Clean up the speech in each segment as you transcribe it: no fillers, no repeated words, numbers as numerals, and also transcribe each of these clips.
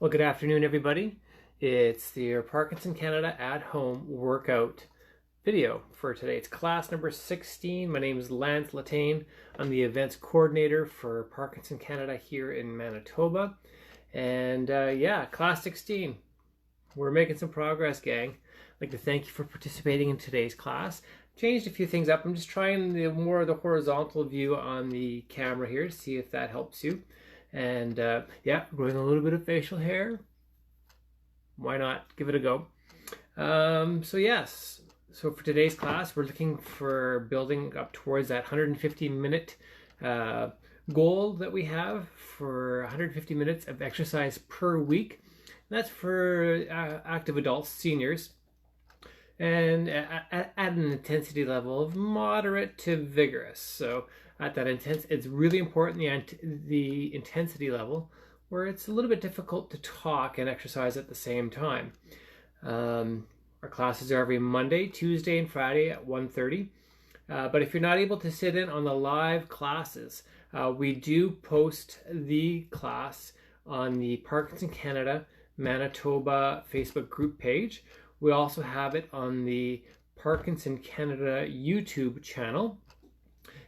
Well, good afternoon, everybody. It's the Parkinson Canada at home workout video for today. It's class number 16. My name is Letain. I'm the events coordinator for Parkinson Canada here in Manitoba. And yeah, class 16. We're making some progress, gang. I'd like to thank you for participating in today's class. Changed a few things up. I'm just trying more of the horizontal view on the camera here to see if that helps you. And yeah, growing a little bit of facial hair. Why not? Give it a go. So for today's class, we're looking for building up towards that 150-minute goal that we have for 150 minutes of exercise per week. That's for active adults, seniors, and at an intensity level of moderate to vigorous. So at that it's really important, the intensity level, where it's a little bit difficult to talk and exercise at the same time. Our classes are every Monday, Tuesday, and Friday at 1:30. But if you're not able to sit in on the live classes, we do post the class on the Parkinson Canada Manitoba Facebook group page. We also have it on the Parkinson Canada YouTube channel.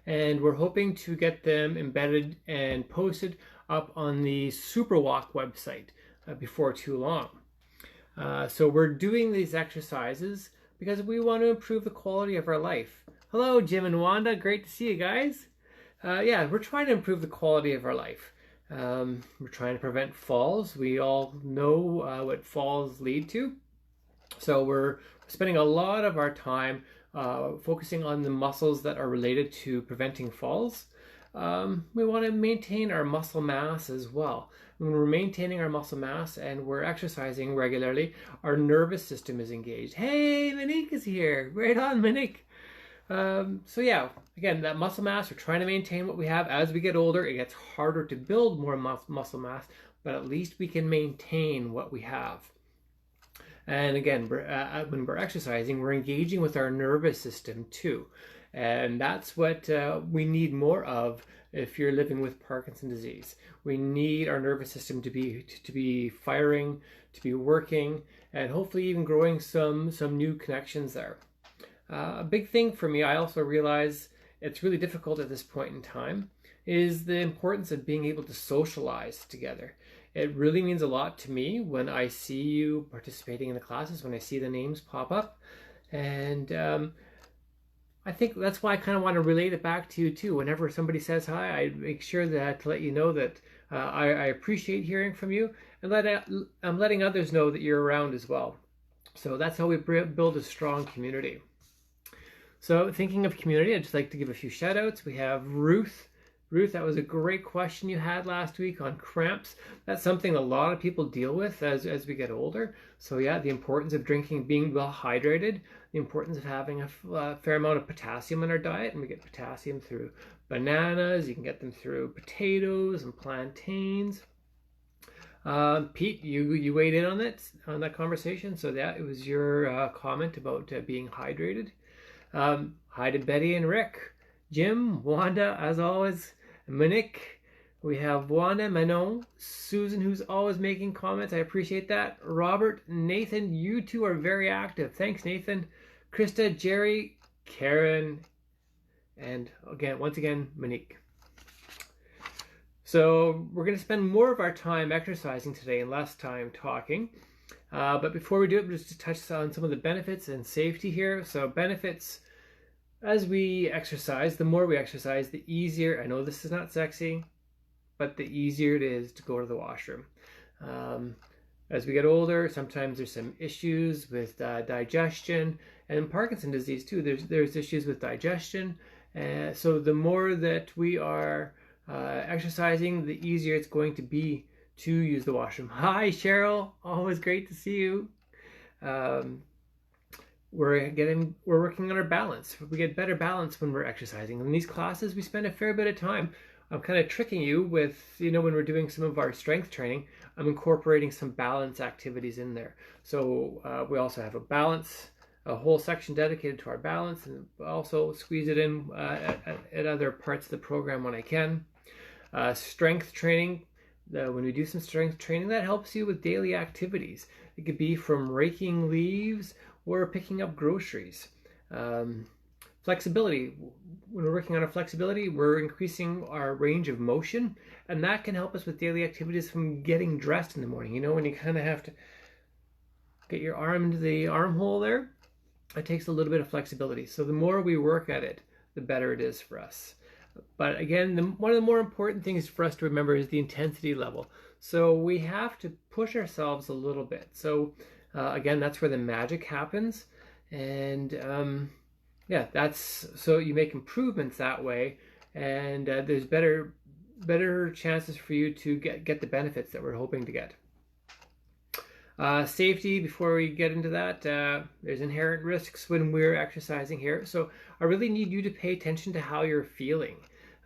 And we're hoping to get them embedded and posted up on the Superwalk website before too long. So we're doing these exercises because we want to improve the quality of our life. Hello, Jim and Wanda. Great to see you guys. Yeah, we're trying to improve the quality of our life. We're trying to prevent falls. We all know what falls lead to. So we're spending a lot of our time focusing on the muscles that are related to preventing falls. We want to maintain our muscle mass as well. When we're maintaining our muscle mass and we're exercising regularly, our nervous system is engaged. Hey, Monique is here. Right on, Monique. So yeah, again, that muscle mass, we're trying to maintain what we have. As we get older, it gets harder to build more muscle mass, but at least we can maintain what we have. And again, when we're exercising, we're engaging with our nervous system too. And that's what we need more of if you're living with Parkinson's disease. We need our nervous system to be firing, to be working, and hopefully even growing some new connections there. A big thing for me, I also realize it's really difficult at this point in time, is the importance of being able to socialize together. It really means a lot to me when I see you participating in the classes, when I see the names pop up. And I think that's why I kind of want to relate it back to you too. Whenever somebody says hi, I make sure that to let you know that I appreciate hearing from you, and I'm letting others know that you're around as well. So that's how we build a strong community. So thinking of community, I'd just like to give a few shout outs. We have Ruth. Ruth, that was a great question you had last week on cramps. That's something a lot of people deal with as we get older. So yeah, the importance of drinking, being well hydrated, the importance of having a fair amount of potassium in our diet, and we get potassium through bananas, you can get them through potatoes and plantains. Pete, you weighed in on that conversation, so yeah, it was your comment about being hydrated. Hi to Betty and Rick. Jim, Wanda, as always, Monique, we have Wanda, Manon, Susan, who's always making comments. I appreciate that. Robert, Nathan, you two are very active. Thanks, Nathan. Krista, Jerry, Karen, and once again, Monique. So we're going to spend more of our time exercising today and less time talking. But before we do it, just to touch on some of the benefits and safety here. So benefits. As we exercise, the more we exercise, the easier, I know this is not sexy, but the easier it is to go to the washroom. As we get older, sometimes there's some issues with digestion, and in Parkinson's disease too, there's issues with digestion. So the more that we are exercising, the easier it's going to be to use the washroom. Hi, Cheryl. Always great to see you. We're working on our balance. We get better balance when we're exercising. In these classes, we spend a fair bit of time. I'm kind of tricking you with, when we're doing some of our strength training, I'm incorporating some balance activities in there. So we also have a whole section dedicated to our balance, and also squeeze it in at other parts of the program when I can. Strength training, when we do some strength training, that helps you with daily activities. It could be from raking leaves or picking up groceries. Flexibility. When we're working on our flexibility, we're increasing our range of motion, and that can help us with daily activities from getting dressed in the morning. You know, when you kind of have to get your arm into the armhole there, it takes a little bit of flexibility. So the more we work at it, the better it is for us. But again, one of the more important things for us to remember is the intensity level. So we have to push ourselves a little bit. So again, that's where the magic happens. And yeah, so you make improvements that way, and there's better chances for you to get the benefits that we're hoping to get. Safety, before we get into that, there's inherent risks when we're exercising here. So I really need you to pay attention to how you're feeling.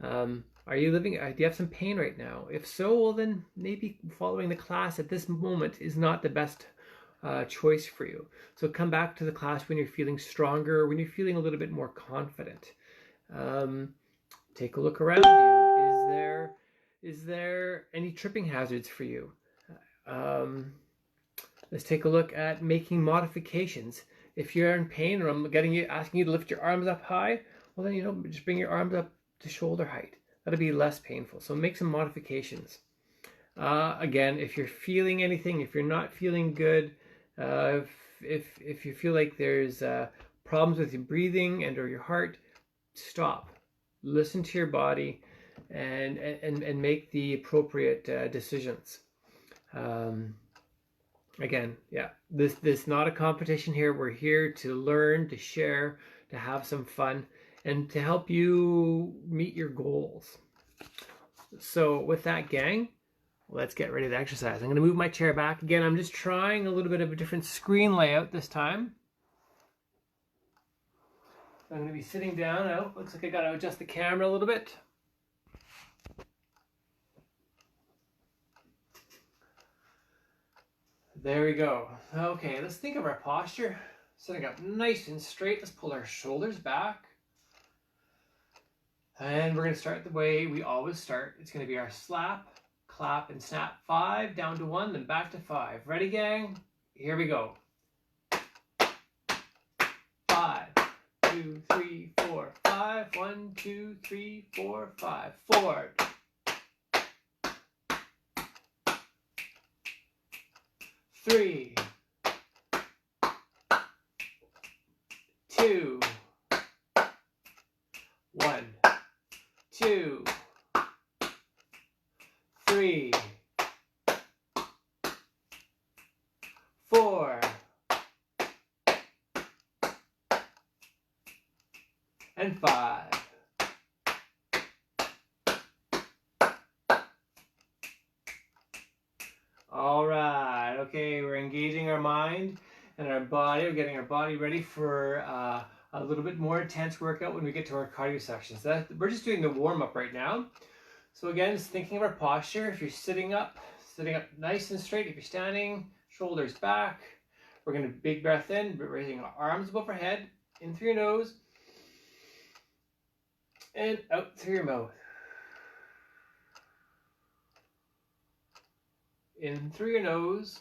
Do you have some pain right now? If so, well then maybe following the class at this moment is not the best choice for you. So come back to the class when you're feeling stronger, when you're feeling a little bit more confident. Take a look around you. Is there any tripping hazards for you? Let's take a look at making modifications. If you're in pain or I'm asking you to lift your arms up high, well then, just bring your arms up to shoulder height. That'll be less painful. So make some modifications. Again, if you're feeling anything, if you're not feeling good, if you feel like there's problems with your breathing and or your heart, stop. Listen to your body and make the appropriate decisions. Again, yeah, this not a competition here. We're here to learn, to share, to have some fun, and to help you meet your goals. So with that, gang, let's get ready to exercise. I'm going to move my chair back. Again, I'm just trying a little bit of a different screen layout this time. I'm going to be sitting down now. Looks like I got to adjust the camera a little bit. There we go. Okay, let's think of our posture. Sitting up nice and straight. Let's pull our shoulders back. And we're going to start the way we always start. It's going to be our slap, clap, and snap. 5, down to 1, then back to 5. Ready, gang? Here we go. 5, 2, 3, 4, 5. 1, 2, 3, 4, 5. Forward. 3, 2, 1, 2, 3, 4, and 5. All right, okay, we're engaging our mind and our body. We're getting our body ready for a little bit more intense workout when we get to our cardio sections. We're just doing the warm-up right now. So again, just thinking of our posture. If you're sitting up nice and straight. If you're standing, shoulders back. We're going to big breath in, raising our arms above our head, in through your nose, and out through your mouth. In through your nose,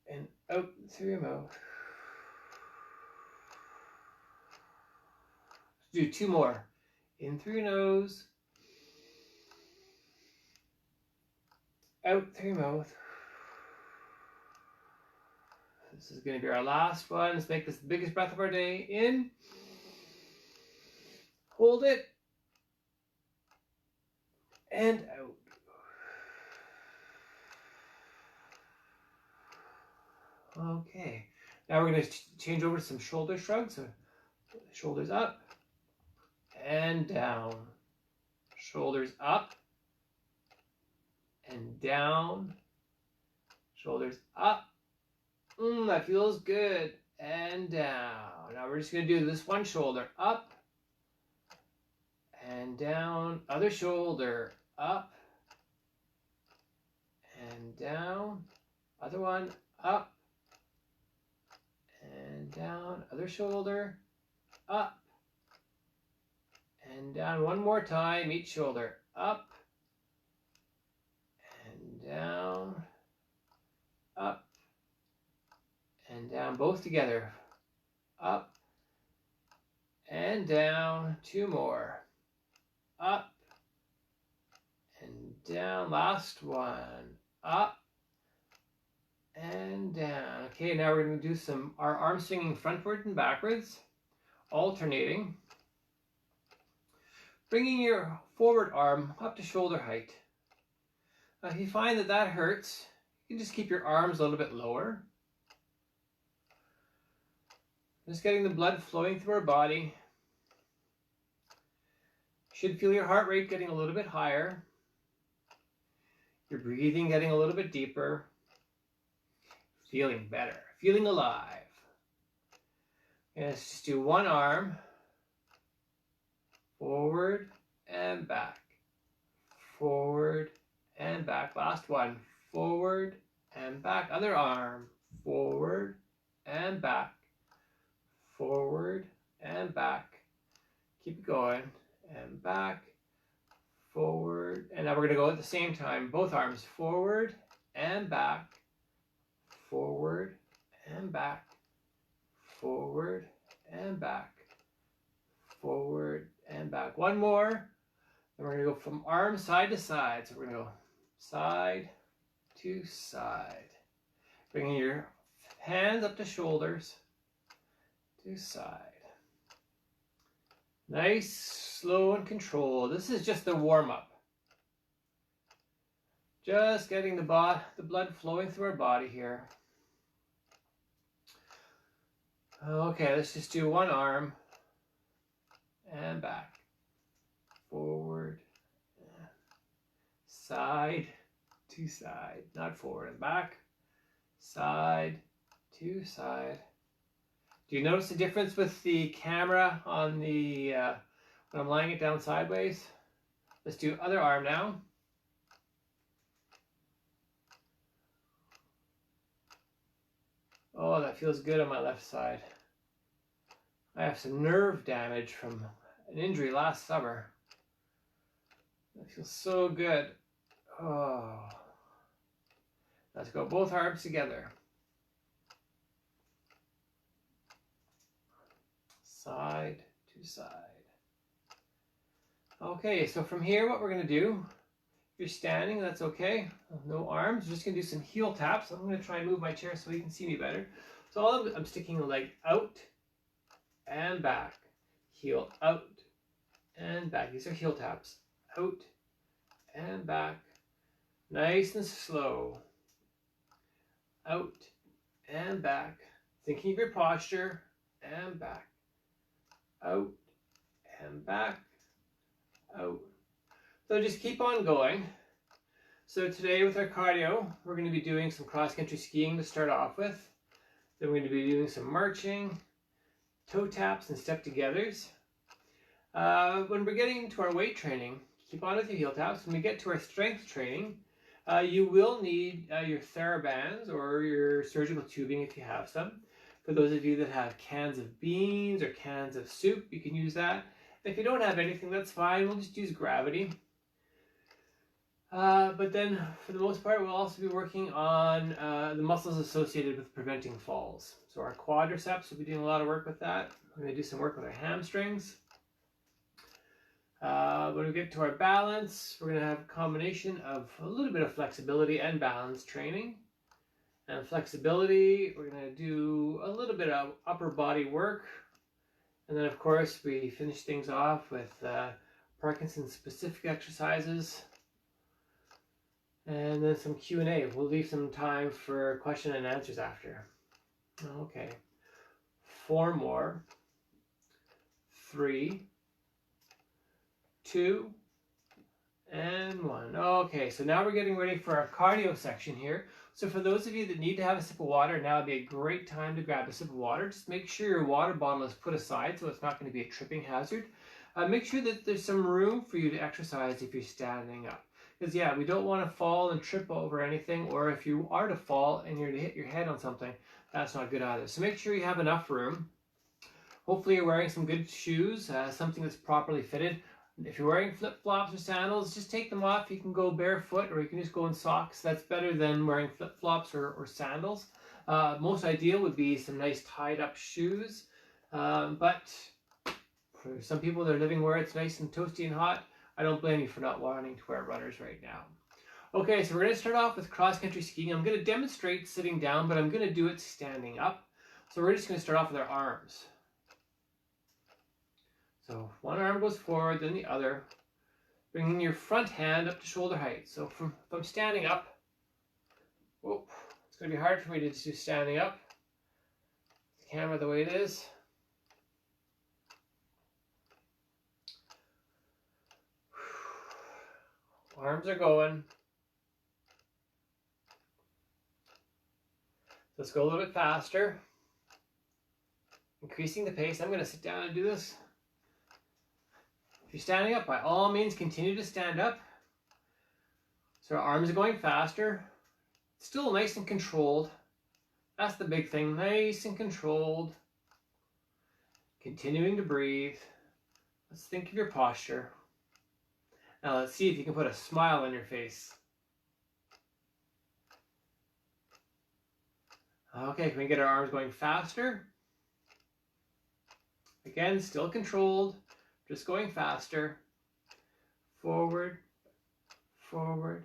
and out through your mouth. Let's do 2 more. In through your nose, out through your mouth. This is going to be our last one. Let's make this the biggest breath of our day. In, hold it, and out. Okay, now we're going to change over to some shoulder shrugs. So shoulders up and down. Shoulders up and down. Shoulders up. That feels good. And down. Now we're just going to do this one shoulder up and down. Other shoulder up and down. Other one up and down. Other shoulder up and down. One more time, each shoulder. Up and down, up and down, both together. Up and down, 2 more. Up and down, last one. Up and down. Okay, now we're going to do our arm swinging frontward and backwards, alternating. Bringing your forward arm up to shoulder height. Now, if you find that that hurts, you can just keep your arms a little bit lower. Just getting the blood flowing through our body. You should feel your heart rate getting a little bit higher. Your breathing getting a little bit deeper. Feeling better, feeling alive. And let's just do one arm. Forward and back. Forward and back. Last one. Forward and back. Other arm. Forward and back. Forward and back. Keep going. And back. Forward. And now we're going to go at the same time. Both arms. Forward and back. Forward and back. Forward and back. Forward and back. One more. And we're going to go from arm side to side. So we're going to go side to side. Bringing your hands up to shoulders to side. Nice, slow, and controlled. This is just the warm-up. Just getting the blood flowing through our body here. Okay, let's just do one arm and back. Forward, side to side. Not forward and back. Side to side. Do you notice the difference with the camera on the when I'm lying it down sideways? Let's do other arm now. Oh, that feels good on my left side. I have some nerve damage from an injury last summer. That feels so good. Oh. Let's go both arms together. Side to side. Okay, so from here, what we're going to do, if you're standing, that's okay. No arms. We're just going to do some heel taps. I'm going to try and move my chair so you can see me better. So I'm sticking the leg out and back. Heel out and back. These are heel taps. Out and back. Nice and slow. Out and back. Thinking of your posture and back. Out and back. Out. So just keep on going. So today with our cardio, we're going to be doing some cross-country skiing to start off with. Then we're going to be doing some marching, toe taps, and step-togethers. When we're getting into our weight training, keep on with your heel taps. When we get to our strength training, you will need your TheraBands or your surgical tubing if you have some. For those of you that have cans of beans or cans of soup, you can use that. If you don't have anything, that's fine. We'll just use gravity. But then, for the most part, we'll also be working on the muscles associated with preventing falls. So our quadriceps, we'll be doing a lot of work with that. We're going to do some work with our hamstrings. When we get to our balance, we're going to have a combination of a little bit of flexibility and balance training. And flexibility, we're going to do a little bit of upper body work. And then, of course, we finish things off with Parkinson specific exercises. And then some Q&A. We'll leave some time for question and answers after. Okay. 4 more. 3, 2, and 1. Okay, so now we're getting ready for our cardio section here. So for those of you that need to have a sip of water, now would be a great time to grab a sip of water. Just make sure your water bottle is put aside so it's not going to be a tripping hazard. Make sure that there's some room for you to exercise if you're standing up. Because yeah, we don't want to fall and trip over anything, or if you are to fall and you're to hit your head on something, that's not good either. So make sure you have enough room. Hopefully you're wearing some good shoes, something that's properly fitted. If you're wearing flip-flops or sandals, just take them off. You can go barefoot or you can just go in socks. That's better than wearing flip-flops or sandals. Most ideal would be some nice tied-up shoes. But for some people that are living where it's nice and toasty and hot, I don't blame you for not wanting to wear runners right now. Okay, so we're going to start off with cross-country skiing. I'm going to demonstrate sitting down, but I'm going to do it standing up. So we're just going to start off with our arms. So one arm goes forward, then the other, bringing your front hand up to shoulder height. So if I'm standing up, whoop, it's going to be hard for me to do standing up. The camera the way it is. Arms are going. Let's go a little bit faster. Increasing the pace. I'm going to sit down and do this. If you're standing up, by all means, continue to stand up. So our arms are going faster. Still nice and controlled. That's the big thing. Nice and controlled. Continuing to breathe. Let's think of your posture. Now let's see if you can put a smile on your face. Okay, can we get our arms going faster? Again, still controlled, just going faster. Forward, forward,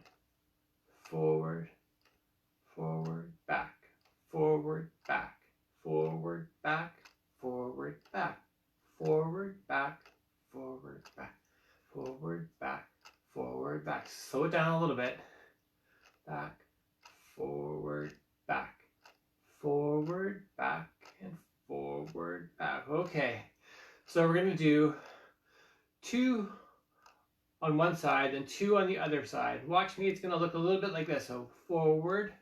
forward, forward, back, forward, back, forward, back, forward, back, forward, back, forward, back, forward, back, forward, back. Slow it down a little bit. Back, forward, back, forward, back, and forward, back. Okay, so we're going to do 2 on one side and 2 on the other side. Watch me, it's going to look a little bit like this. So forward,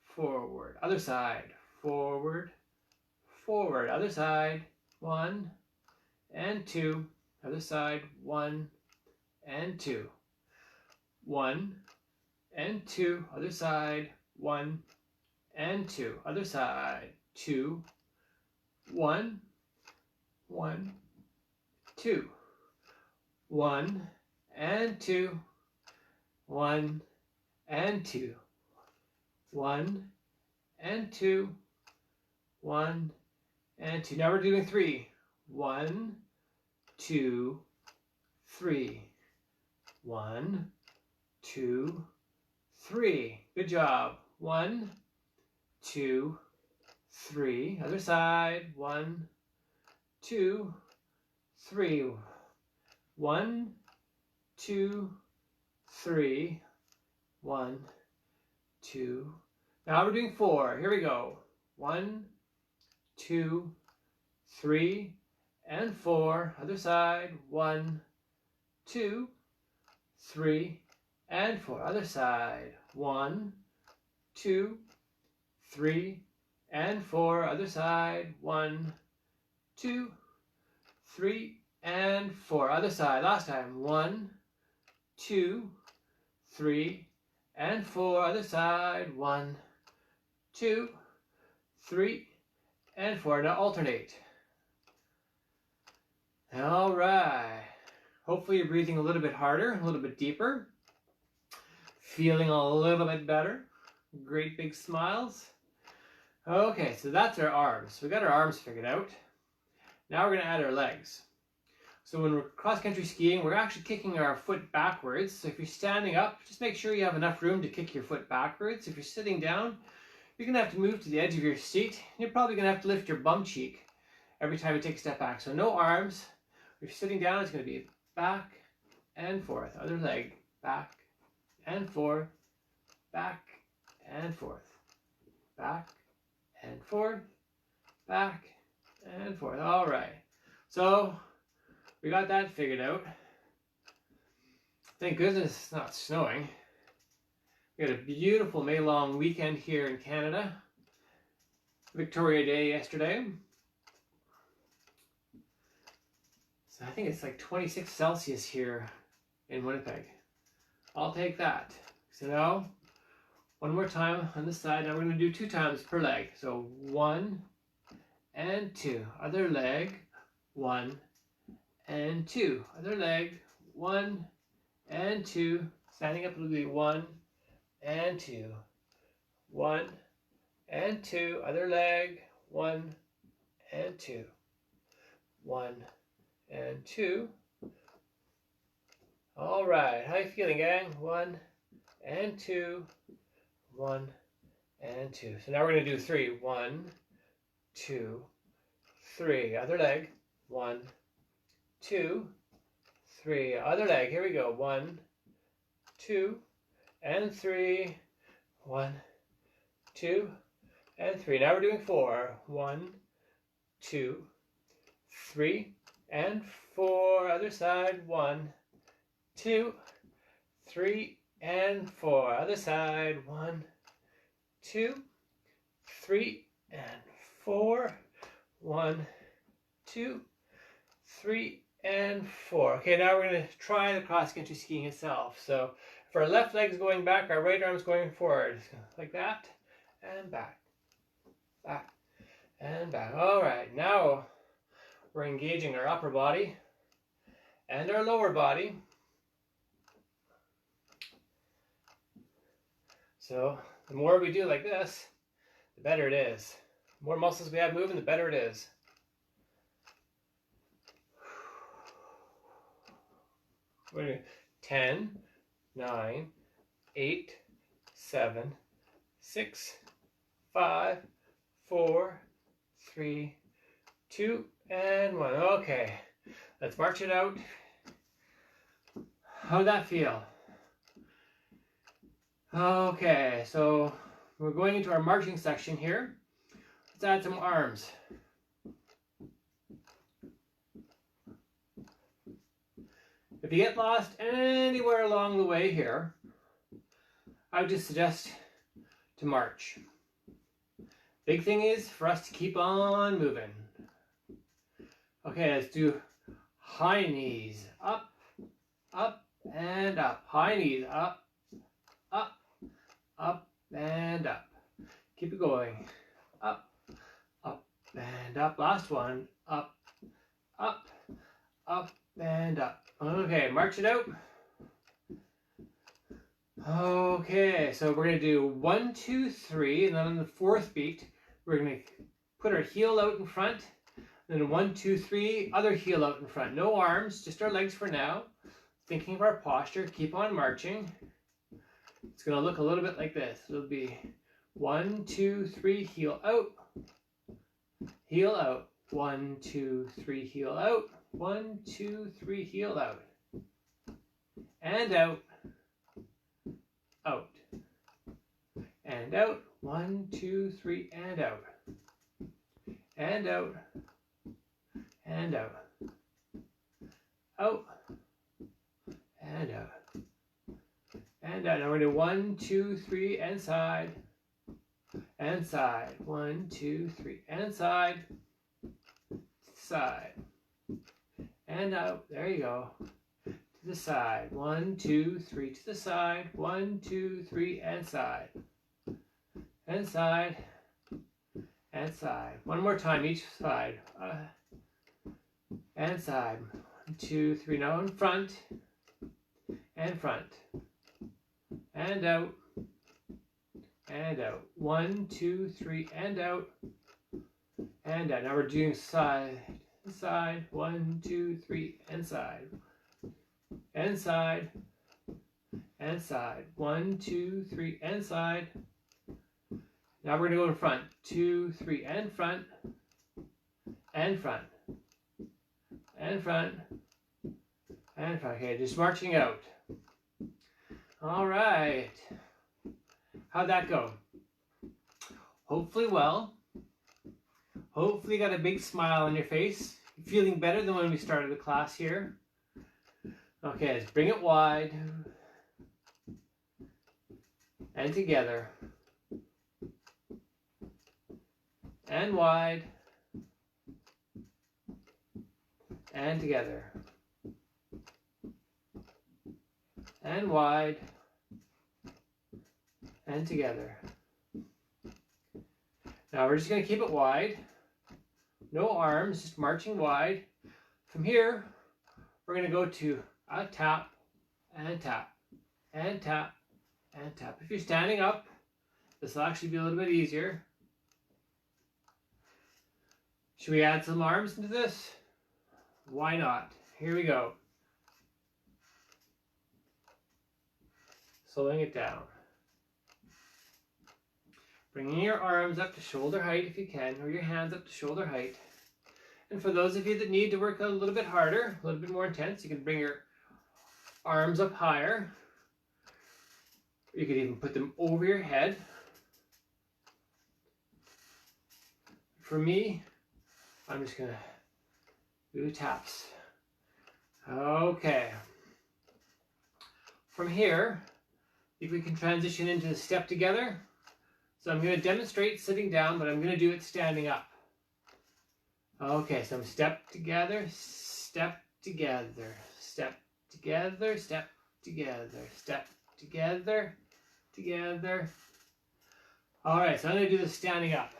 forward, other side, forward, forward, other side, 1 and 2, other side, 1 and 2, 1 and 2, other side, 1 and 2, other side, 2, 1, 1, 2, 1 and 2, 1 and 2, 1 and 2, 1 and 2. Now we're doing 3. 1, 2, 3. 1, 2, 3. Good job. 1, 2, 3. Other side. 1, 2, 3. 1, 2, 3. 1, 2. Now we're doing 4. Here we go. 1, 2, 3, and 4. Other side. 1, 2, 3, and 4. Other side. 1, 2, 3, and 4. Other side. 1, 2, 3, and 4. Other side. Last time. 1, 2, 3, and 4. Other side. 1, 2, 3, and 4. Now alternate. All right. Hopefully you're breathing a little bit harder, a little bit deeper. Feeling a little bit better. Great big smiles. Okay, so that's our arms. We got our arms figured out. Now we're going to add our legs. So when we're cross-country skiing, we're actually kicking our foot backwards. So if you're standing up, just make sure you have enough room to kick your foot backwards. If you're sitting down, you're going to have to move to the edge of your seat. You're probably going to have to lift your bum cheek every time you take a step back. So no arms. If you're sitting down, it's going to be back and forth. Other leg, back and forth, back and forth, back and forth, back and forth. All right. So we got that figured out. Thank goodness it's not snowing. We had a beautiful May-long weekend here in Canada. Victoria Day yesterday. So I think it's like 26 Celsius here in Winnipeg. I'll take that. So now, one more time on this side. Now we're going to do 2 times per leg. So 1 and 2. Other leg, 1 and 2. Other leg, 1 and 2. Standing up, it'll be 1 and 2. 1 and 2. Other leg, 1 and 2. 1 and 2. All right, how you feeling, gang? 1 and 2. 1 and 2. So now we're going to do 3. 1, 2, 3. Other leg. 1, 2, 3. Other leg. Here we go. 1, 2, and 3. 1, 2, and 3. Now we're doing 4. 1, 2, 3, and 4. Other side. 1, 2, 3, and 4. Other side. 1, 2, 3, and 4. 1, 2, 3, and 4. Okay, now we're going to try the cross-country skiing itself. So if our left leg's going back, our right arm's going forward. Like that, and back, back, and back. All right, now we're engaging our upper body and our lower body. So the more we do like this, the better it is. The more muscles we have moving, the better it is. We're doing 10, 9, 8, 7, 6, 5, 4, 3, 2, and 1. Okay, let's march it out. How'd that feel? Okay, so we're going into our marching section here. Let's add some arms. If you get lost anywhere along the way here, I would just suggest to march. Big thing is for us to keep on moving. Okay, let's do high knees. Up, up, and up. High knees. Up, up, up, and up. Keep it going. Up, up, and up. Last one. Up, up, up, and up. Okay, march it out. Okay, so we're going to do 1, 2, 3, and then on the fourth beat, we're going to put our heel out in front. Then 1, 2, 3, other heel out in front. No arms, just our legs for now. Thinking of our posture, keep on marching. It's going to look a little bit like this. It'll be 1, 2, 3, heel out. Heel out. 1, 2, 3, heel out. 1, 2, 3, heel out. And out. Out. And out. 1, 2, 3, and out. And out. And out. Out. And out. And out. Now we're going to do 1, 2, 3, and side. And side. 1, 2, 3, and side. Side. And out. There you go. To the side. 1, 2, 3 to the side. 1, 2, 3, and side. And side. And side. One more time each side. And side. 1, 2, 3. Now in front. And front. And out. And out. 1, 2, 3, and out. And out. Now we're doing side. Side. 1, 2, 3, and side. And side. And side. 1, 2, 3, and side. Now we're going to go in front. 2, 3, and front. And front. And front. And front. Okay, just marching out. All right. How'd that go? Hopefully well. Hopefully you got a big smile on your face. Feeling better than when we started the class here. Okay, let's bring it wide. And together. And wide. And together. And wide. And together. Now we're just going to keep it wide. no arms, just marching wide. From here, we're going to go to a tap and tap and tap and tap. If you're standing up, this will actually be a little bit easier. Should we add some arms into this? Why not? Here we go. Slowing it down. Bringing your arms up to shoulder height if you can, or your hands up to shoulder height. And for those of you that need to work out a little bit harder, a little bit more intense, you can bring your arms up higher. You could even put them over your head. For me, I'm just going to do taps. Okay. From here, if we can transition into the step together. So I'm going to demonstrate sitting down, but I'm going to do it standing up. Okay, so I'm step together, step together, step together, step together, step together, together. All right, so I'm going to do this standing up.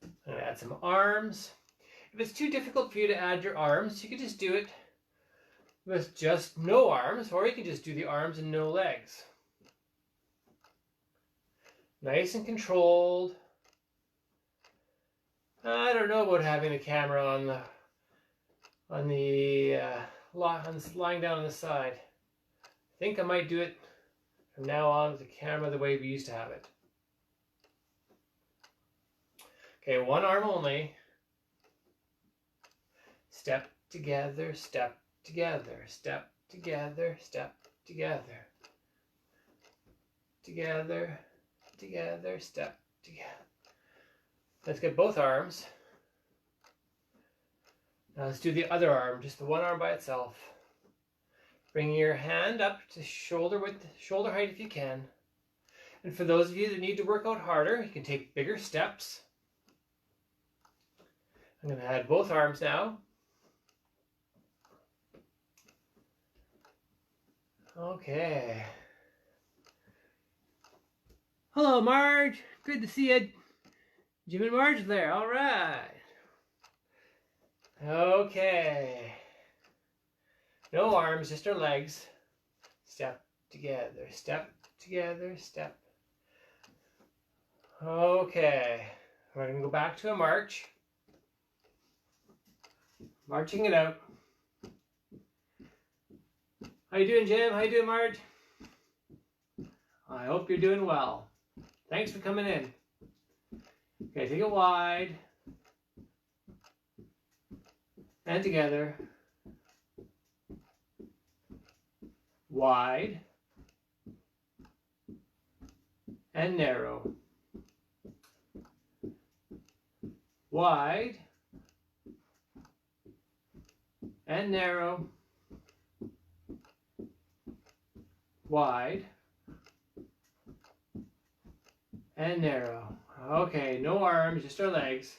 I'm going to add some arms. If it's too difficult for you to add your arms, you could just do it with just no arms, or you can just do the arms and no legs. Nice and controlled. I don't know about having the camera lying down on the side. I think I might do it from now on with the camera the way we used to have it. Okay, one arm only. Step together, step together, step together, step together. Together, together, step together. Let's get both arms. Now let's do the other arm, just the one arm by itself. Bring your hand up to shoulder height if you can. And for those of you that need to work out harder, you can take bigger steps. I'm going to add both arms now. Okay. Hello, Marge. Good to see you. Jim and Marge there. All right. Okay. No arms, just our legs. Step together, step together, step. Okay. We're going to go back to a march. Marching it out. How you doing, Jim? How you doing, Marge? I hope you're doing well. Thanks for coming in. Okay, take it wide. And together. Wide. And narrow. Wide. And narrow. Wide. And narrow. Okay, no arms, just our legs.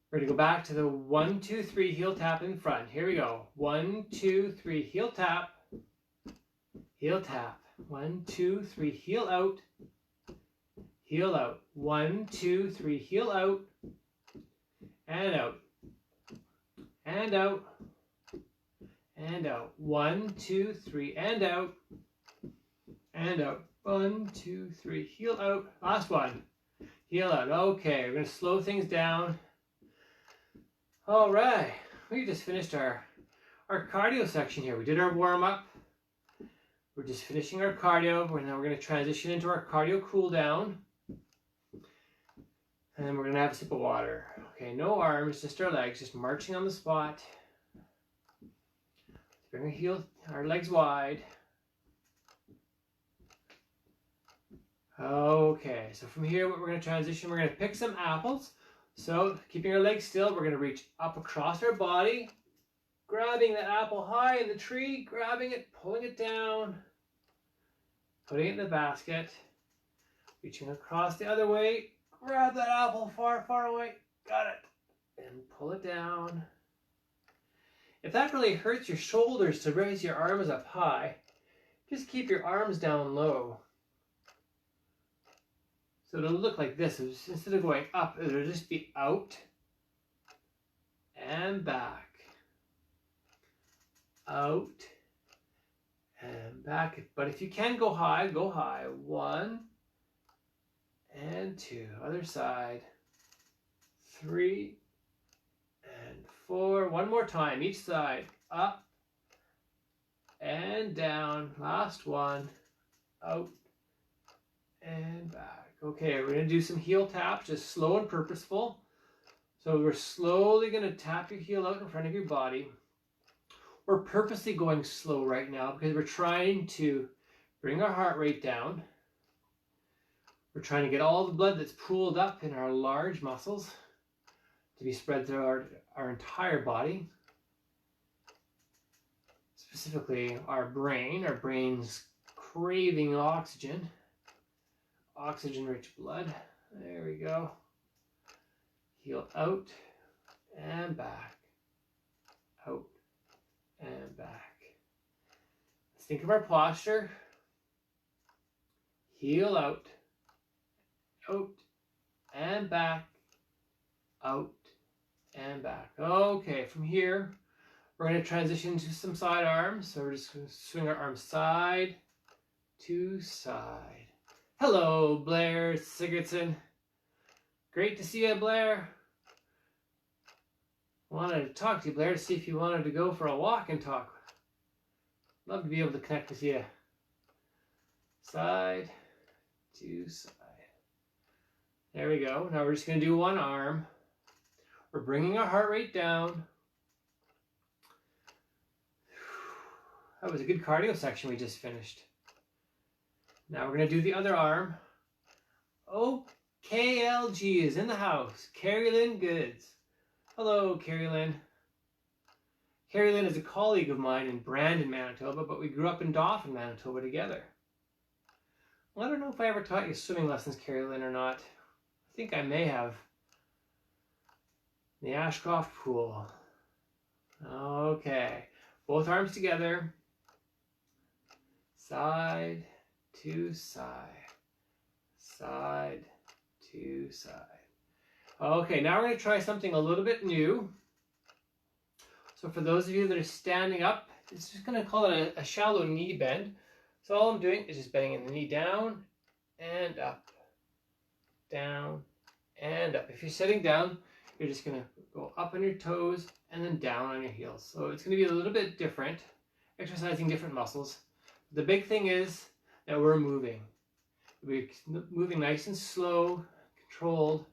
We're going to go back to the 1, 2, 3 heel tap in front. Here we go. 1, 2, 3 heel tap. Heel tap. 1, 2, 3 heel out. Heel out. 1, 2, 3 heel out. And out. And out. And out. 1, 2, 3 and out. And out. 1, 2, 3 heel out. Last one. Heel out. Okay, we're going to slow things down. All right, we just finished our cardio section here. We did our warm-up. We're just finishing our cardio. Now we're going to transition into our cardio cool down. And then we're going to have a sip of water. Okay, no arms, just our legs, just marching on the spot. Bring our legs wide. Okay, so from here, what we're going to transition, we're going to pick some apples. So, keeping our legs still, we're going to reach up across our body, grabbing the apple high in the tree, grabbing it, pulling it down, putting it in the basket, reaching across the other way, grab that apple far, far away, got it, and pull it down. If that really hurts your shoulders to raise your arms up high, just keep your arms down low. So it'll look like this. Instead of going up, it'll just be out and back. Out and back. But if you can go high, go high. 1 and 2. Other side. 3 and 4. One more time. Each side. Up and down. Last one. Out and back. Okay, we're going to do some heel taps, just slow and purposeful. So we're slowly going to tap your heel out in front of your body. We're purposely going slow right now because we're trying to bring our heart rate down. We're trying to get all the blood that's pooled up in our large muscles to be spread through our entire body. Specifically our brain's craving oxygen. Oxygen-rich blood. There we go. Heel out and back. Out and back. Let's think of our posture. Heel out. Out and back. Out and back. Okay, from here, we're going to transition to some side arms. So we're just going to swing our arms side to side. Hello, Blair Sigurdsson. Great to see you, Blair. Wanted to talk to you, Blair, to see if you wanted to go for a walk and talk. Love to be able to connect with you. Side to side. There we go. Now we're just going to do one arm. We're bringing our heart rate down. That was a good cardio section we just finished. Now we're going to do the other arm. Oh, KLG is in the house. Carrie Lynn Goods. Hello, Carrie Lynn. Carrie Lynn is a colleague of mine in Brandon, Manitoba, but we grew up in Dauphin, Manitoba together. Well, I don't know if I ever taught you swimming lessons, Carrie Lynn, or not. I think I may have. The Ashcroft pool. Okay. Both arms together. Side to side. Side to side. Okay, now we're going to try something a little bit new. So for those of you that are standing up, it's just going to call it a shallow knee bend. So all I'm doing is just bending the knee down and up. Down and up. If you're sitting down, you're just going to go up on your toes and then down on your heels. So it's going to be a little bit different, exercising different muscles. The big thing is that we're moving. We're moving nice and slow, controlled.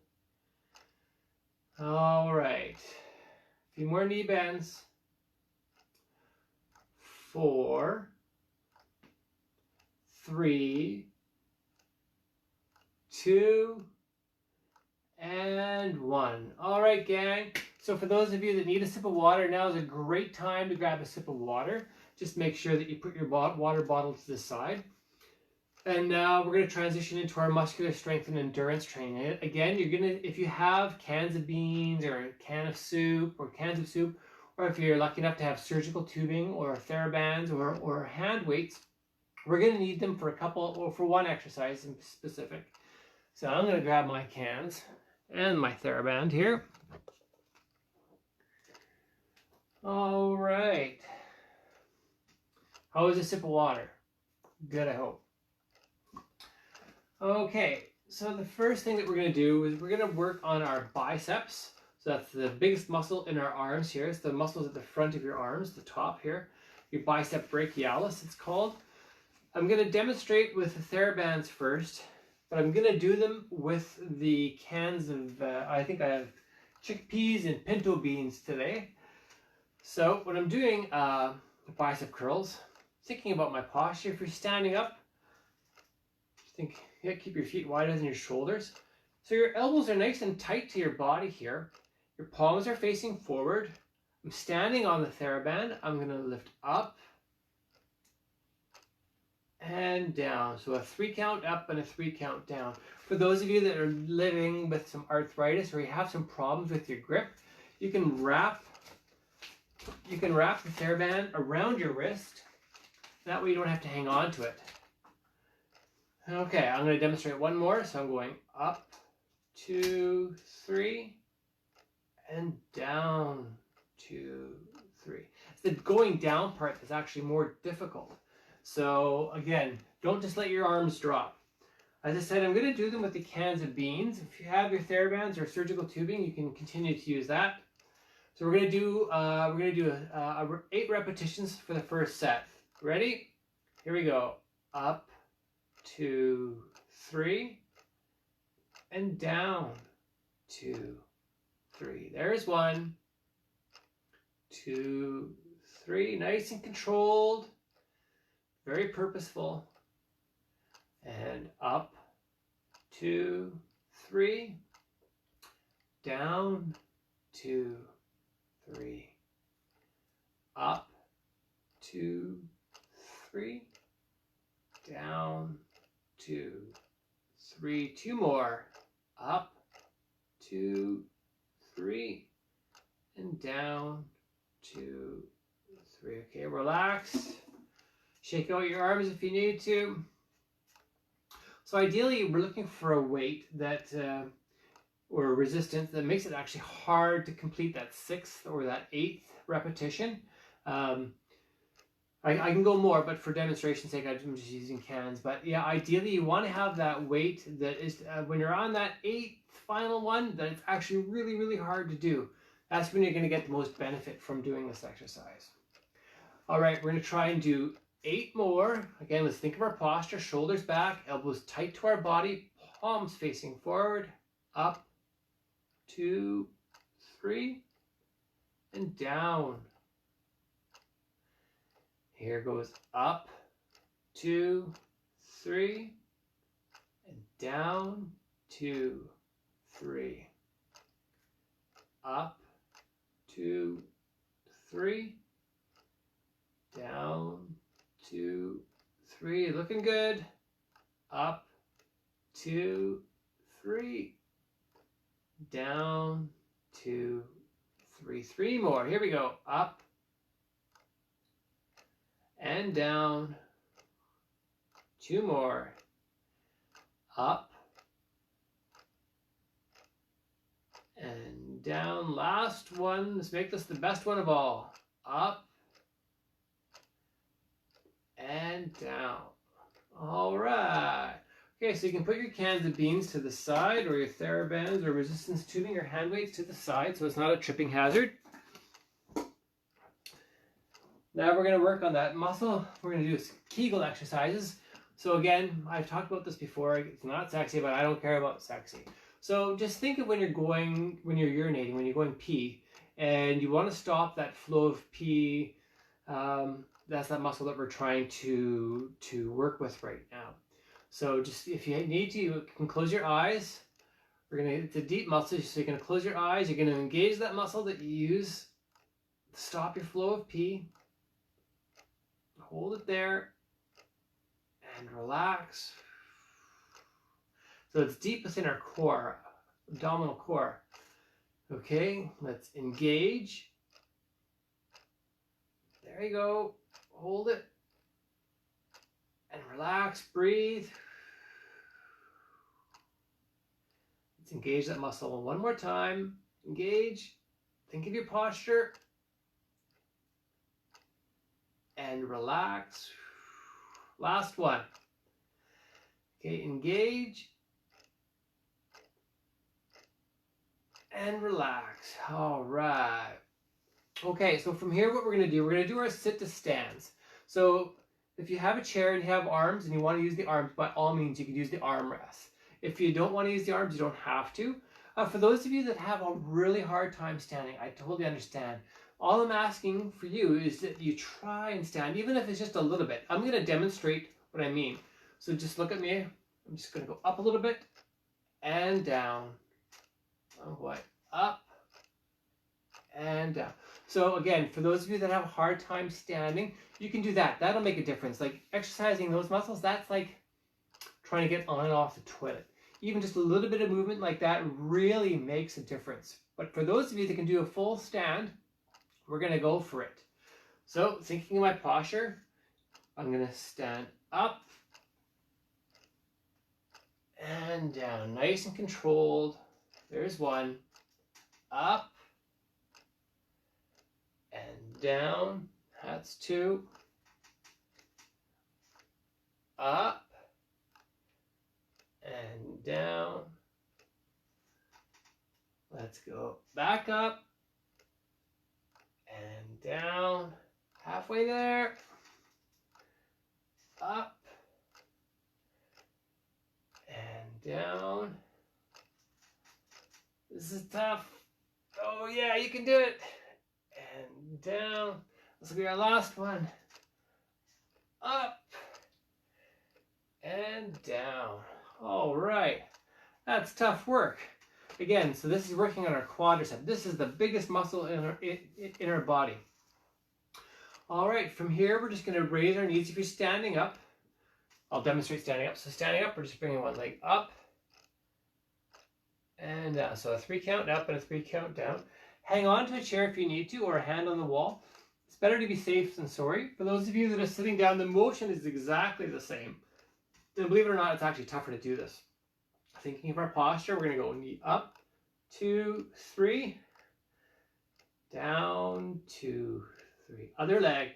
All right. A few more knee bends. 4, 3, 2, and 1. All right, gang. So for those of you that need a sip of water, now is a great time to grab a sip of water. Just make sure that you put your water bottle to the side. And now we're going to transition into our muscular strength and endurance training. Again, you're going to, if you have cans of beans or a can of soup or cans of soup, or if you're lucky enough to have surgical tubing or TheraBands or hand weights, we're going to need them for a couple or for one exercise in specific. So I'm going to grab my cans and my TheraBand here. All right. How was a sip of water? Good, I hope. Okay, so the first thing that we're going to do is we're going to work on our biceps. So that's the biggest muscle in our arms here. It's the muscles at the front of your arms, the top here. Your bicep brachialis, it's called. I'm going to demonstrate with the TheraBands first, but I'm going to do them with the cans of, I think I have chickpeas and pinto beans today. So when I'm doing bicep curls, thinking about my posture, if you're standing up, think, yeah, keep your feet wider than your shoulders. So your elbows are nice and tight to your body here. Your palms are facing forward. I'm standing on the TheraBand. I'm going to lift up and down. So a 3 count up and a 3 count down. For those of you that are living with some arthritis or you have some problems with your grip, you can wrap the TheraBand around your wrist. That way you don't have to hang on to it. Okay, I'm going to demonstrate one more. So I'm going up, 2, 3, and down, 2, 3. It's the going down part that's actually more difficult. So again, don't just let your arms drop. As I said, I'm going to do them with the cans of beans. If you have your TheraBands or surgical tubing, you can continue to use that. So we're going to do 8 repetitions for the first set. Ready? Here we go. Up, 2, 3, and down, 2, 3. There's 1, 2, 3. Nice and controlled, very purposeful. And up, 2, 3, down, 2, 3, up, 2, 3, down, 2, 3. 2 more. Up, 2, 3, and down, 2, 3. Okay, relax. Shake out your arms if you need to. So ideally, we're looking for a weight that, or a resistance that makes it actually hard to complete that 6th or that 8th repetition. I can go more, but for demonstration's sake, I'm just using cans. But yeah, ideally, you want to have that weight that is, when you're on that 8th final one, that it's actually really, really hard to do. That's when you're going to get the most benefit from doing this exercise. All right, we're going to try and do 8 more. Again, let's think of our posture, shoulders back, elbows tight to our body, palms facing forward, up, 2, 3, and down. Here goes up, 2, 3, and down, 2, 3. Up, 2, 3, down, 2, 3. Looking good. Up, 2, 3, down, 2, 3. 3 more. Here we go. Up and down. 2 more. Up and down. Last one. Let's make this the best one of all. Up and down. All right. Okay, so you can put your cans of beans to the side, or your TheraBands or resistance tubing or hand weights to the side, so it's not a tripping hazard. Now we're going to work on that muscle. We're going to do Kegel exercises. So again, I've talked about this before. It's not sexy, but I don't care about sexy. So just think of when you're urinating, when you're going pee, and you want to stop that flow of pee. That's that muscle that we're trying to work with right now. So just if you need to, you can close your eyes. It's a deep muscle, so you're going to close your eyes. You're going to engage that muscle that you use to stop your flow of pee. Hold it there and relax. So it's deep within our core, abdominal core. Okay, let's engage. There you go. Hold it and relax, breathe. Let's engage that muscle one more time. Engage. Think of your posture. And relax. Last one. Okay, engage. And relax. All right. Okay, so from here, what we're going to do, we're going to do our sit to stands. So if you have a chair and you have arms and you want to use the arms, by all means, you can use the armrest. If you don't want to use the arms, you don't have to. For those of you that have a really hard time standing, I totally understand. All I'm asking for you is that you try and stand, even if it's just a little bit. I'm going to demonstrate what I mean. So just look at me. I'm just going to go up a little bit and down. Oh boy, up and down. So again, for those of you that have a hard time standing, you can do that. That'll make a difference. Like exercising those muscles, that's like trying to get on and off the toilet. Even just a little bit of movement like that really makes a difference. But for those of you that can do a full stand, we're going to go for it. So thinking of my posture, I'm going to stand up and down. Nice and controlled. There's one. Up and down. That's two. Up and down. Let's go back up and down. Halfway there. Up and down. This is tough. Oh yeah, you can do it. And down. This will be our last one. Up and down. All right. That's tough work. Again, so this is working on our quadricep. This is the biggest muscle in our body. All right, from here, we're just going to raise our knees. If you're standing up, I'll demonstrate standing up. So standing up, we're just bringing one leg up and down. So a 3 count up and a 3 count down. Hang on to a chair if you need to, or a hand on the wall. It's better to be safe than sorry. For those of you that are sitting down, the motion is exactly the same. And believe it or not, it's actually tougher to do this. Thinking of our posture, we're going to go knee up, 2, 3, down, 2, 3. Other leg,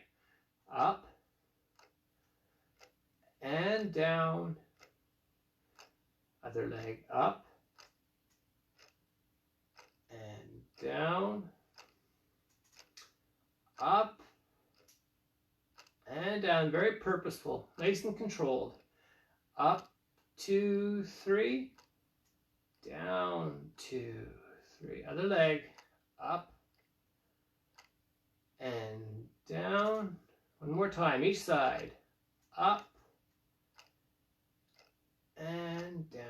up and down. Other leg, up and down. Up and down. Very purposeful, nice and controlled. Up, 2, 3. Down, 2, 3. Other leg, up and down. One more time, each side. Up and down.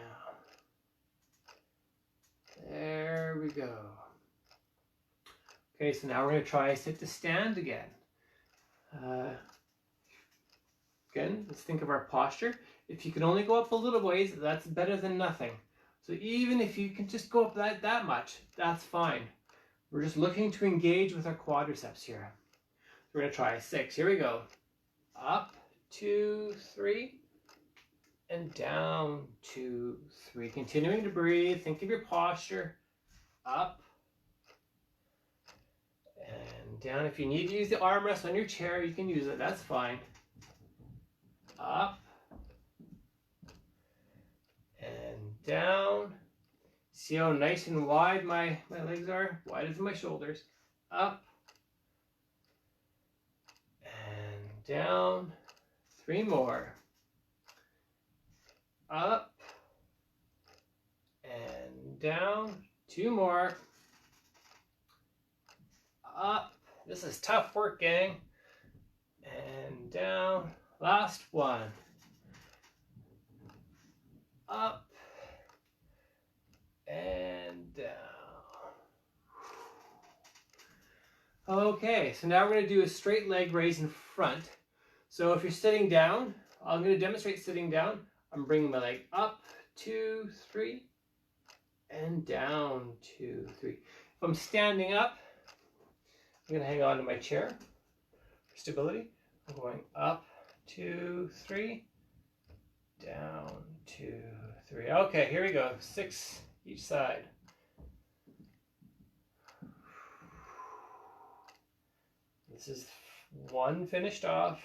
There we go. Okay, so now we're going to try sit to stand again. Again, let's think of our posture. If you can only go up a little ways, that's better than nothing. So even if you can just go up that much, that's fine. We're just looking to engage with our quadriceps here. So we're going to try 6. Here we go. Up, 2, 3, and down, 2, 3. Continuing to breathe. Think of your posture. Up and down. If you need to use the armrest on your chair, you can use it. That's fine. Up and down. See how nice and wide my legs are? Wide as my shoulders. Up and down. 3 more. Up and down. 2 more. Up. This is tough work, gang. And down. Last one. Up and down. Okay, so now we're going to do a straight leg raise in front. So if you're sitting down, I'm going to demonstrate sitting down. I'm bringing my leg up, 2, 3, and down, 2, 3. If I'm standing up, I'm going to hang on to my chair for stability. I'm going up, 2, 3, down, 2, 3. Okay, here we go. 6 each side. This is 1 finished off.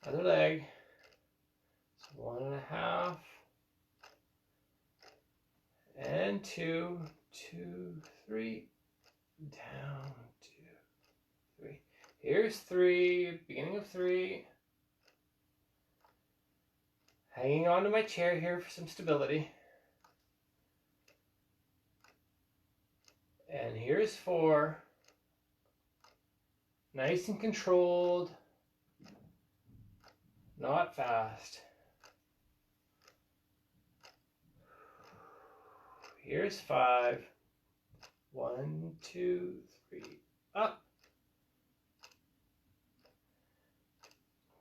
Other leg. It's 1.5. And 2, 2, 3. Down, 2, 3. Here's 3, beginning of 3. Hanging onto my chair here for some stability. And here's 4. Nice and controlled. Not fast. Here's 5. 1, 2, 3. Up.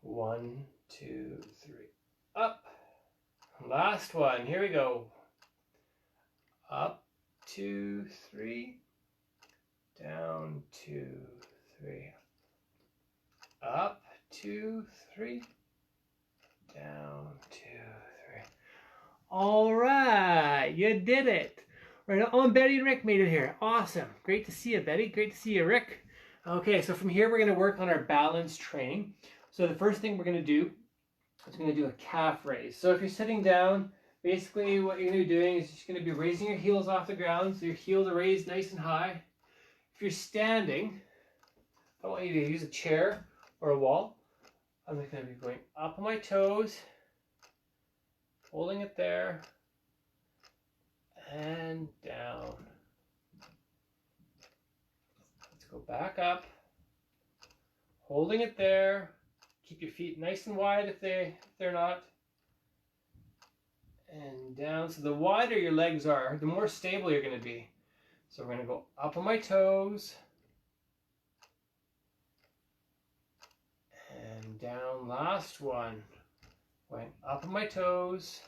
1, 2, 3. Up. Last one. Here we go. Up, 2, 3. Down, 2, 3. Up, 2, 3. Down, 2, All right, you did it. Right, oh, and Betty and Rick made it here. Awesome. Great to see you, Betty. Great to see you, Rick. Okay, so from here we're going to work on our balance training. So the first thing we're going to do is we're going to do a calf raise. So if you're sitting down, basically what you're going to be doing is just going to be raising your heels off the ground. So your heels are raised nice and high. If you're standing, I want you to use a chair or a wall. I'm just going to be going up on my toes, holding it there, and down. Let's go back up, holding it there. Keep your feet nice and wide if they're not. And down. So the wider your legs are, the more stable you're going to be. So we're going to go up on my toes. And down. Last one. Going up on my toes.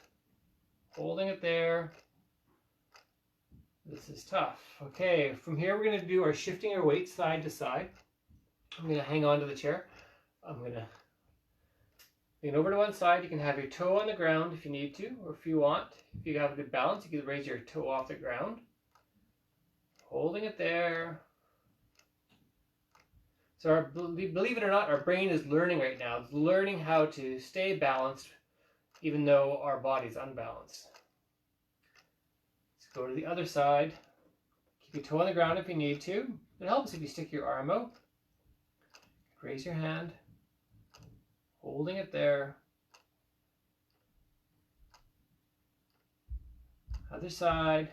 Holding it there. This is tough. Okay, from here we're going to do our shifting our weight side to side. I'm going to hang on to the chair. I'm going to lean over to one side. You can have your toe on the ground if you need to, or if you want. If you have a good balance, you can raise your toe off the ground. Holding it there. So believe it or not, our brain is learning right now. It's learning how to stay balanced even though our body's unbalanced. Let's go to the other side. Keep your toe on the ground if you need to. It helps if you stick your arm out. Raise your hand. Holding it there. Other side.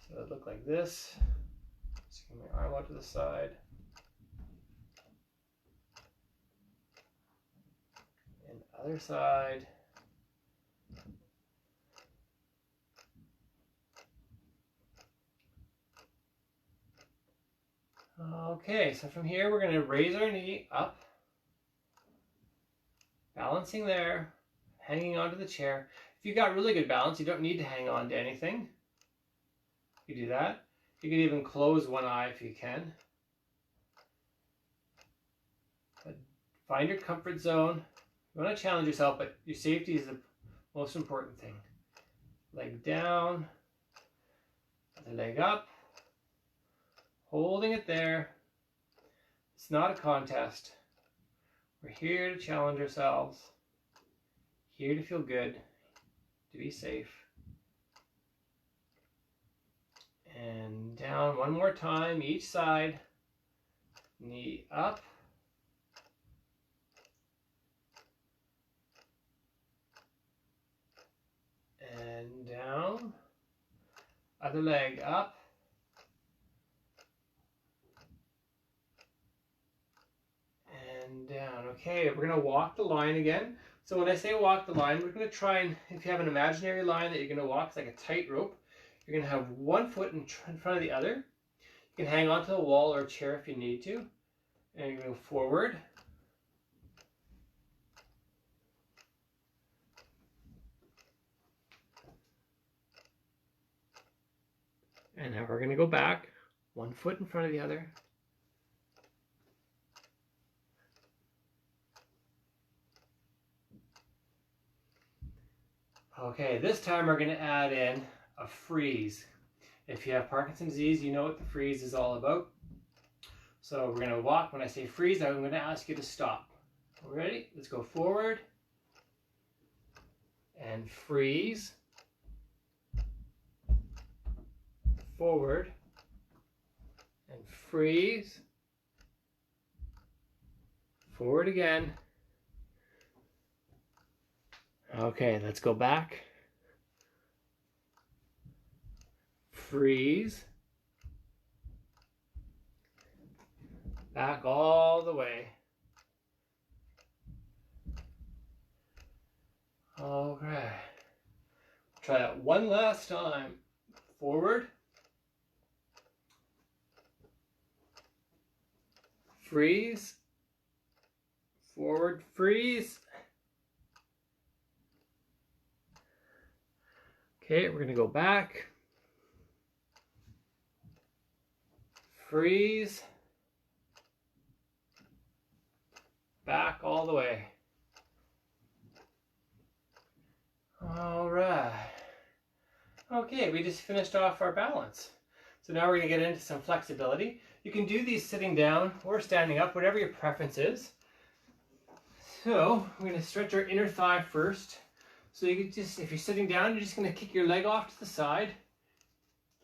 So it look like this. Just get my arm out to the side. And other side. Okay, so from here we're going to raise our knee up, balancing there, hanging onto the chair. If you got really good balance, you don't need to hang on to anything. You do that. You can even close one eye if you can. But find your comfort zone. You want to challenge yourself, but your safety is the most important thing. Leg down, other leg up. Holding it there. It's not a contest. We're here to challenge ourselves. Here to feel good. To be safe. And down one more time, each side. Knee up. And down. Other leg up. And down. Okay, we're going to walk the line again. So when I say walk the line, we're going to try and, if you have an imaginary line that you're going to walk, it's like a tightrope. You're going to have one foot in front of the other. You can hang onto the wall or a chair if you need to. And you're going to go forward. And now we're going to go back. One foot in front of the other. Okay, this time we're going to add in a freeze. If you have Parkinson's disease, you know what the freeze is all about. So we're going to walk. When I say freeze, I'm going to ask you to stop. Ready? Let's go forward. And freeze. Forward. And freeze. Forward again. Okay, let's go back. Freeze. Back all the way. Okay. Try that one last time. Forward. Freeze. Forward, freeze. Okay, we're going to go back. Freeze. Back all the way. All right. Okay, we just finished off our balance. So now we're going to get into some flexibility. You can do these sitting down or standing up, whatever your preference is. So we're going to stretch our inner thigh first. So you can just, if you're sitting down, you're just going to kick your leg off to the side.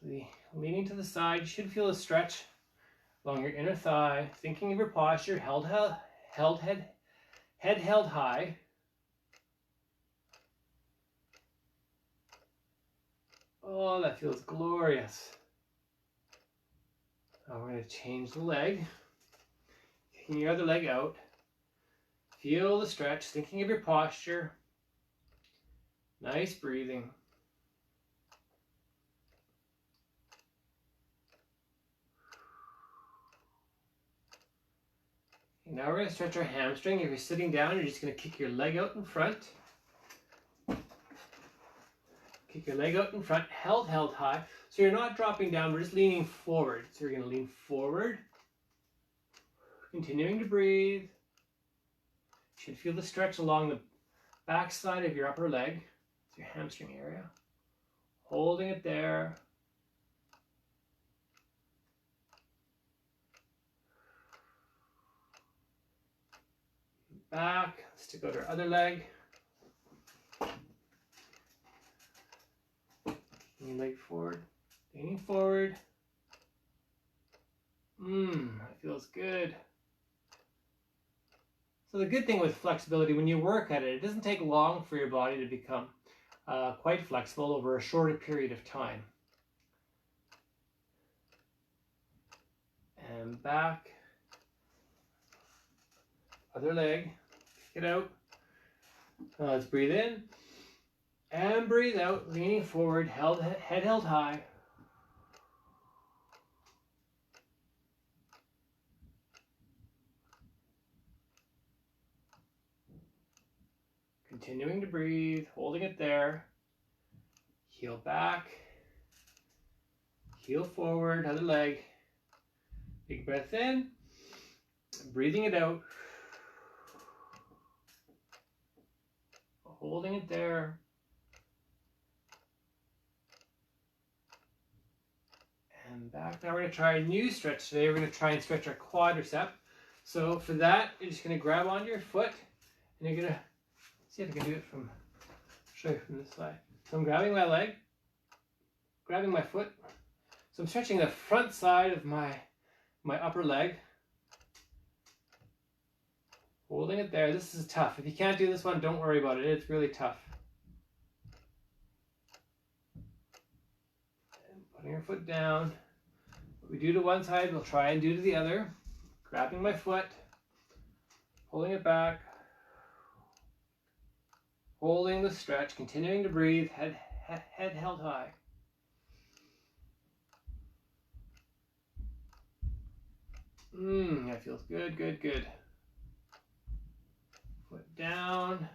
Leaning to the side, you should feel a stretch along your inner thigh. Thinking of your posture, head held high. Oh, that feels glorious. Now we're going to change the leg. Kicking your other leg out. Feel the stretch, thinking of your posture. Nice breathing. Okay, now we're going to stretch our hamstring. If you're sitting down, you're just going to kick your leg out in front. Kick your leg out in front, held high. So you're not dropping down, we're just leaning forward. So you're going to lean forward. Continuing to breathe. You should feel the stretch along the back side of your upper leg. It's your hamstring area. Holding it there. Back. Let's go to our other leg. Lean leg forward, leaning forward. That feels good. So the good thing with flexibility, when you work at it, it doesn't take long for your body to become quite flexible over a shorter period of time. And back. Other leg, kick it out. Let's breathe in. And breathe out, leaning forward, head held high. Continuing to breathe, holding it there. Heel back. Heel forward, other leg. Big breath in. Breathing it out. Holding it there. And back. Now we're going to try a new stretch today. We're going to try and stretch our quadricep. So for that, you're just going to grab onto your foot and you're going to see if I can do it show you from this side. So I'm grabbing my leg, grabbing my foot. So I'm stretching the front side of my upper leg. Holding it there. This is tough. If you can't do this one, don't worry about it. It's really tough. And putting your foot down. What we do to one side, we'll try and do to the other. Grabbing my foot, pulling it back, holding the stretch, continuing to breathe, head held high. That feels good, good, good. Foot down.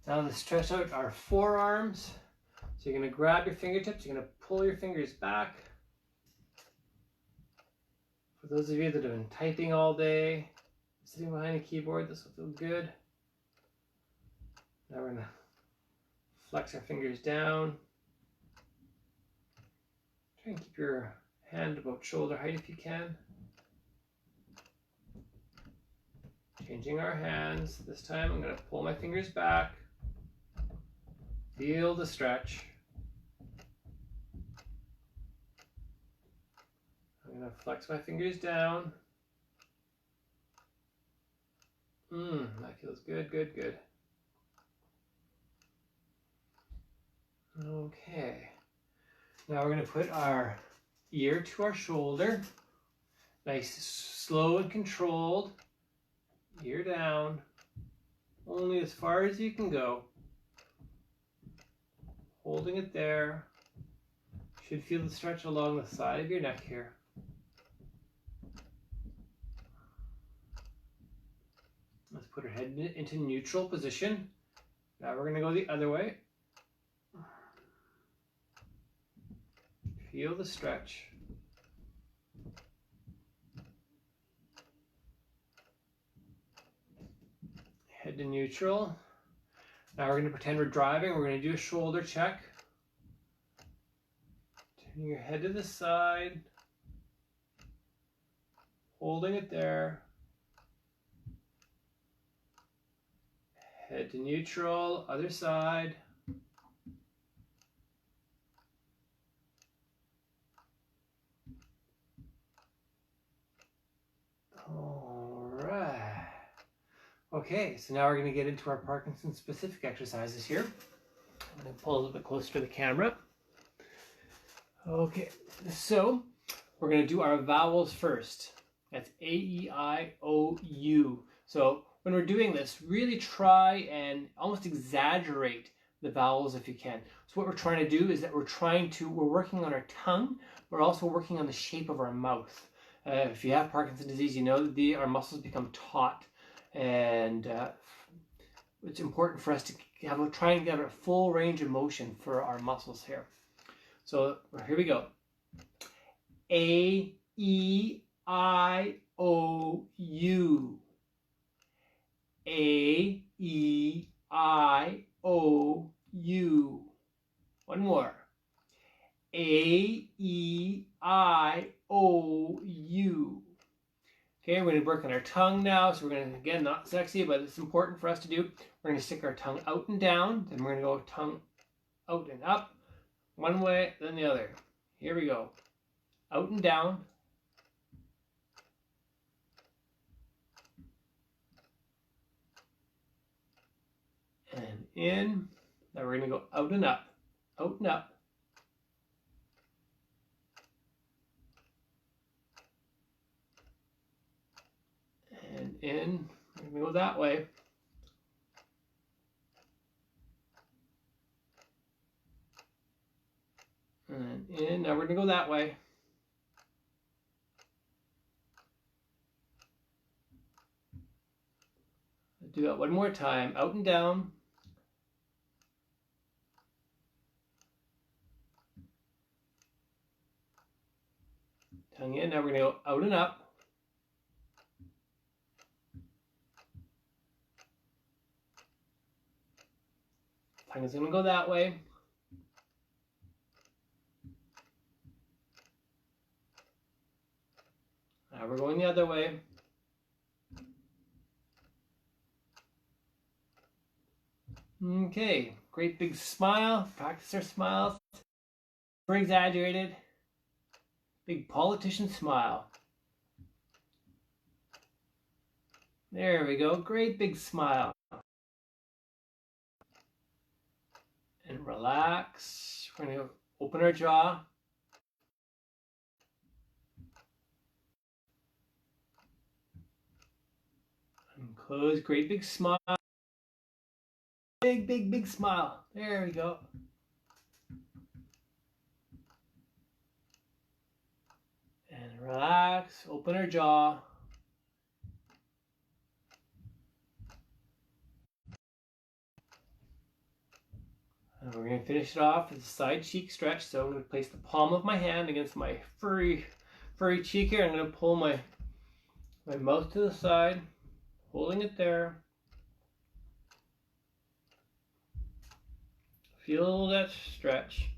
Now let's stretch out our forearms. So you're going to grab your fingertips, you're going to pull your fingers back. For those of you that have been typing all day, sitting behind a keyboard, this will feel good. Now we're going to flex our fingers down. Try and keep your hand about shoulder height if you can. Changing our hands. This time I'm going to pull my fingers back. Feel the stretch. I'm going to flex my fingers down. That feels good, good, good. Okay. Now we're going to put our ear to our shoulder. Nice, slow and controlled. Ear down. Only as far as you can go. Holding it there. Should feel the stretch along the side of your neck here. Let's put our head into neutral position. Now we're going to go the other way. Feel the stretch. Head to neutral. Now we're going to pretend we're driving. We're going to do a shoulder check. Turning your head to the side. Holding it there. Head to neutral, other side. All right. Okay, so now we're going to get into our Parkinson specific exercises here. I'm going to pull a little bit closer to the camera. Okay, so we're going to do our vowels first. That's A, E, I, O, U. So when we're doing this, really try and almost exaggerate the vowels if you can. So what we're trying to do is that we're working on our tongue, we're also working on the shape of our mouth. If you have Parkinson's disease, you know that our muscles become taut, and it's important for us to try and get a full range of motion for our muscles here. So here we go. A, E, I, O, U. A, E, I, O, U. One more. A, E, I, O, U. Okay, we're going to work on our tongue now. So we're going to, again, not sexy, but it's important for us to do. We're going to stick our tongue out and down. Then we're going to go tongue out and up. One way, then the other. Here we go. Out and down. And in. Now we're going to go out and up. Out and up. And in. We're going to go that way. And in. Now we're going to go that way. Do that one more time. Out and down. Tongue in. Now we're going to go out and up. Tongue is going to go that way. Now we're going the other way. Okay, great big smile. Practice our smiles. Over exaggerated. Big politician smile. There we go. Great big smile. And relax. We're going to open our jaw. And close. Great big smile. Big, big, big smile. There we go. And relax. Open our jaw. And we're going to finish it off with a side cheek stretch. So I'm going to place the palm of my hand against my furry cheek here. I'm going to pull my mouth to the side, holding it there. Feel that stretch.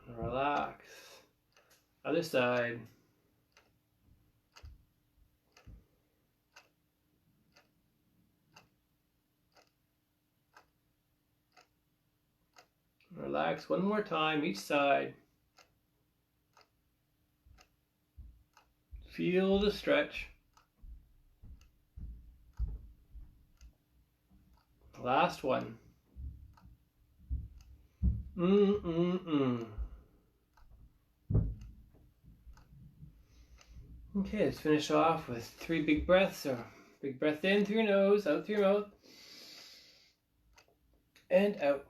And relax. Other side. Relax one more time, each side. Feel the stretch. Last one. Okay, let's finish off with 3 big breaths. So big breath in through your nose, out through your mouth, and out.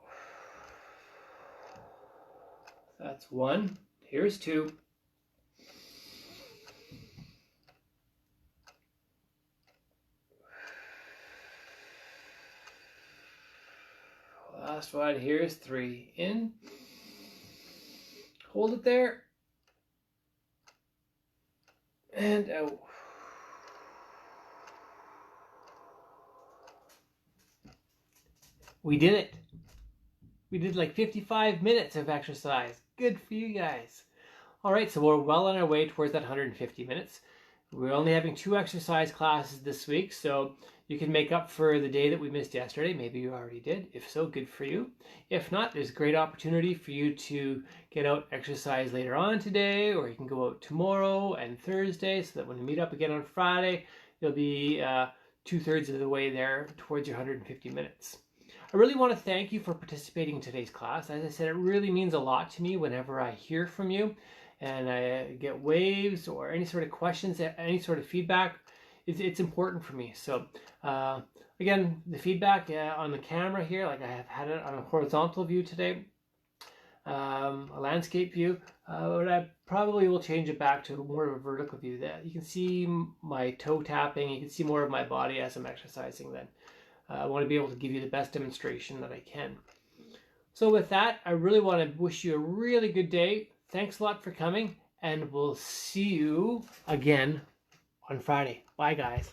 That's 1. Here's 2. Last one. Here's 3. In. Hold it there. And out. We did it. We did like 55 minutes of exercise. Good for you guys. All right, so we're well on our way towards that 150 minutes. We're only having 2 exercise classes this week, so you can make up for the day that we missed yesterday. Maybe you already did. If so, good for you. If not, there's a great opportunity for you to get out exercise later on today, or you can go out tomorrow and Thursday, so that when we meet up again on Friday, you'll be 2/3 of the way there towards your 150 minutes. I really want to thank you for participating in today's class. As I said, it really means a lot to me whenever I hear from you and I get waves or any sort of questions, any sort of feedback. It's important for me. So again, the feedback on the camera here, like I have had it on a horizontal view today, a landscape view, but I probably will change it back to more of a vertical view. That you can see my toe tapping, you can see more of my body as I'm exercising then. I want to be able to give you the best demonstration that I can. So with that, I really want to wish you a really good day. Thanks a lot for coming, and we'll see you again on Friday. Bye, guys.